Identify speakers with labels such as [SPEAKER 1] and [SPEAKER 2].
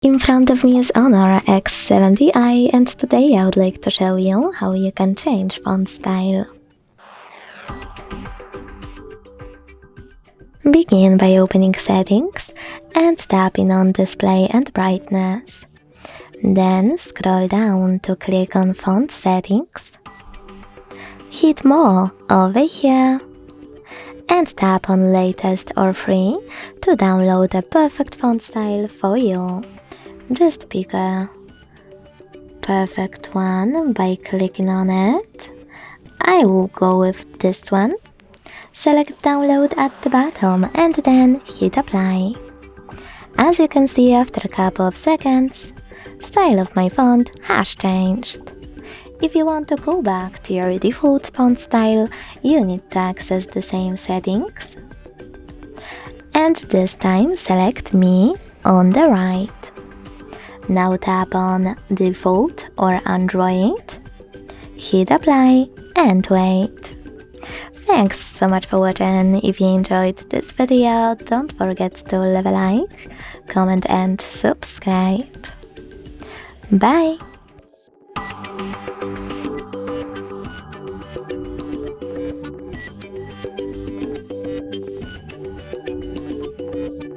[SPEAKER 1] In front of me is HONOR X70i, and today I would like to show you how you can change font style. Begin by opening Settings and tapping on Display and Brightness. Then scroll down to click on Font Settings. Hit More over here and tap on Latest or Free to download a perfect font style for you. Just pick a perfect one by clicking on it. I will go with this one. Select Download at the bottom and then hit Apply. As you can see, after a couple of seconds, style of my font has changed. If you want to go back to your default font style, you need to access the same settings. And this time select Me on the right. Now tap on Default or Android, hit Apply and wait. Thanks so much for watching. If you enjoyed this video, don't forget to leave a like, comment and subscribe. Bye!